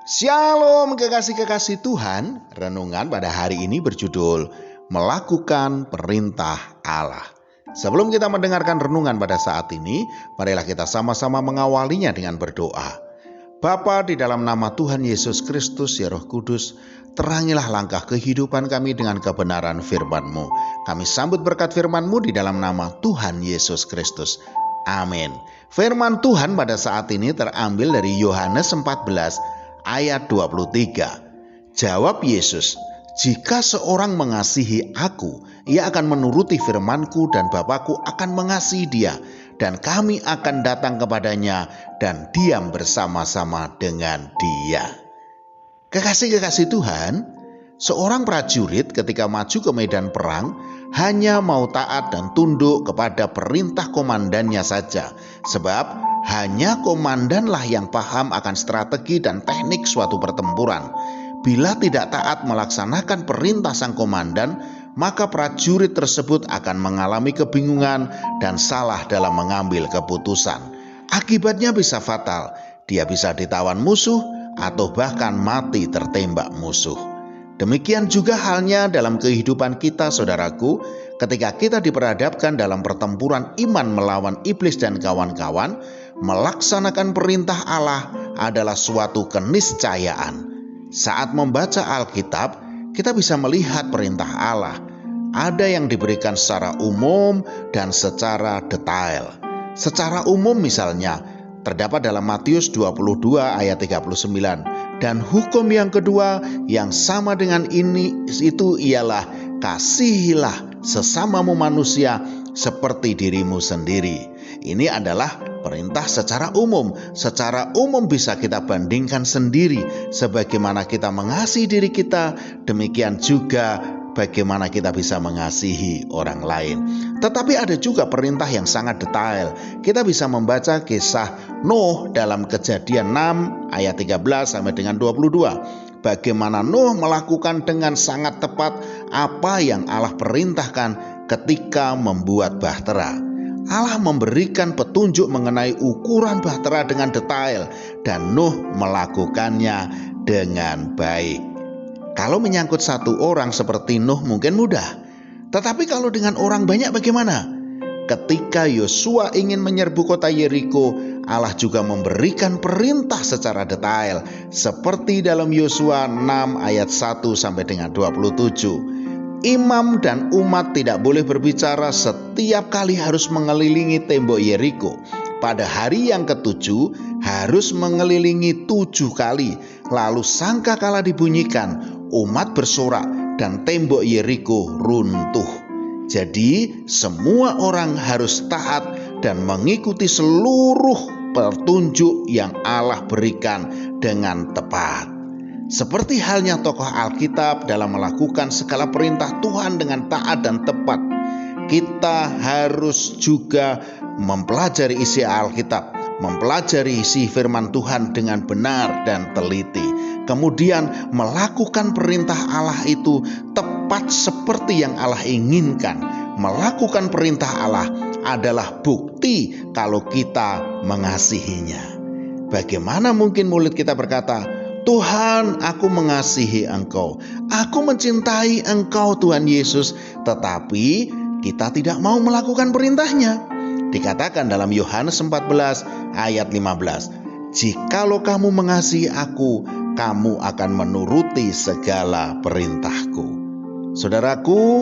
Shalom kekasih-kekasih Tuhan. Renungan pada hari ini berjudul Melakukan Perintah Allah. Sebelum kita mendengarkan renungan pada saat ini, marilah kita sama-sama mengawalinya dengan berdoa. Bapa, di dalam nama Tuhan Yesus Kristus, ya Roh Kudus, terangilah langkah kehidupan kami dengan kebenaran firman-Mu. Kami sambut berkat firman-Mu di dalam nama Tuhan Yesus Kristus. Amin. Firman Tuhan pada saat ini terambil dari Yohanes 14 ayat 23. Jawab Yesus, "Jika seorang mengasihi aku, ia akan menuruti firman-Ku dan Bapa-Ku akan mengasihi dia, dan kami akan datang kepadanya dan diam bersama-sama dengan dia." Kekasih-kekasih Tuhan, seorang prajurit ketika maju ke medan perang hanya mau taat dan tunduk kepada perintah komandannya saja, sebab hanya komandanlah yang paham akan strategi dan teknik suatu pertempuran. Bila tidak taat melaksanakan perintah sang komandan, maka prajurit tersebut akan mengalami kebingungan dan salah dalam mengambil keputusan. Akibatnya bisa fatal, dia bisa ditawan musuh atau bahkan mati tertembak musuh. Demikian juga halnya dalam kehidupan kita, saudaraku, ketika kita diperhadapkan dalam pertempuran iman melawan iblis dan kawan-kawan, melaksanakan perintah Allah adalah suatu keniscayaan. Saat membaca Alkitab, kita bisa melihat perintah Allah. Ada yang diberikan secara umum dan secara detail. Secara umum misalnya, terdapat dalam Matius 22 ayat 39. Dan hukum yang kedua yang sama dengan ini itu ialah kasihilah sesamamu manusia seperti dirimu sendiri. Ini adalah perintah secara umum. Secara umum bisa kita bandingkan sendiri. Sebagaimana kita mengasihi diri kita, demikian juga bagaimana kita bisa mengasihi orang lain. Tetapi ada juga perintah yang sangat detail. Kita bisa membaca kisah Nuh dalam Kejadian 6 ayat 13 sampai dengan 22. Bagaimana Nuh melakukan dengan sangat tepat apa yang Allah perintahkan ketika membuat bahtera. Allah memberikan petunjuk mengenai ukuran bahtera dengan detail dan Nuh melakukannya dengan baik. Kalau menyangkut satu orang seperti Nuh mungkin mudah. Tetapi kalau dengan orang banyak bagaimana? Ketika Yosua ingin menyerbu kota Yeriko, Allah juga memberikan perintah secara detail. Seperti dalam Yosua 6 ayat 1 sampai dengan 27. Imam dan umat tidak boleh berbicara setiap kali harus mengelilingi tembok Yeriko. Pada hari yang ketujuh harus mengelilingi 7 kali. Lalu sangkakala dibunyikan, umat bersorak dan tembok Yeriko runtuh. Jadi semua orang harus taat dan mengikuti seluruh petunjuk yang Allah berikan dengan tepat. Seperti halnya tokoh Alkitab dalam melakukan segala perintah Tuhan dengan taat dan tepat, kita harus juga mempelajari isi Alkitab, mempelajari isi firman Tuhan dengan benar dan teliti. Kemudian melakukan perintah Allah itu tepat seperti yang Allah inginkan. Melakukan perintah Allah adalah bukti kalau kita mengasihinya. Bagaimana mungkin mulut kita berkata, "Tuhan, aku mengasihi Engkau, aku mencintai Engkau Tuhan Yesus," tetapi kita tidak mau melakukan perintahnya. Dikatakan dalam Yohanes 14 ayat 15, "Jikalau kamu mengasihi aku, kamu akan menuruti segala perintahku." Saudaraku,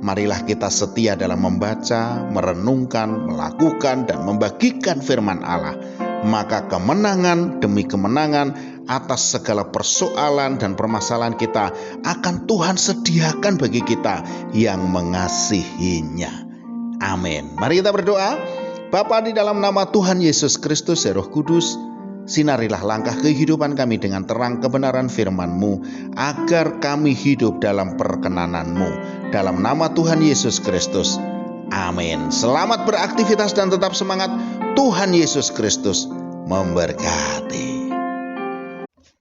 marilah kita setia dalam membaca, merenungkan, melakukan, dan membagikan firman Allah. Maka kemenangan demi kemenangan atas segala persoalan dan permasalahan kita akan Tuhan sediakan bagi kita yang mengasihinya. Amin. Mari kita berdoa. Bapa, di dalam nama Tuhan Yesus Kristus, ya Roh Kudus, sinarilah langkah kehidupan kami dengan terang kebenaran firman-Mu, agar kami hidup dalam perkenanan-Mu. Dalam nama Tuhan Yesus Kristus. Amin. Selamat beraktivitas dan tetap semangat. Tuhan Yesus Kristus memberkati.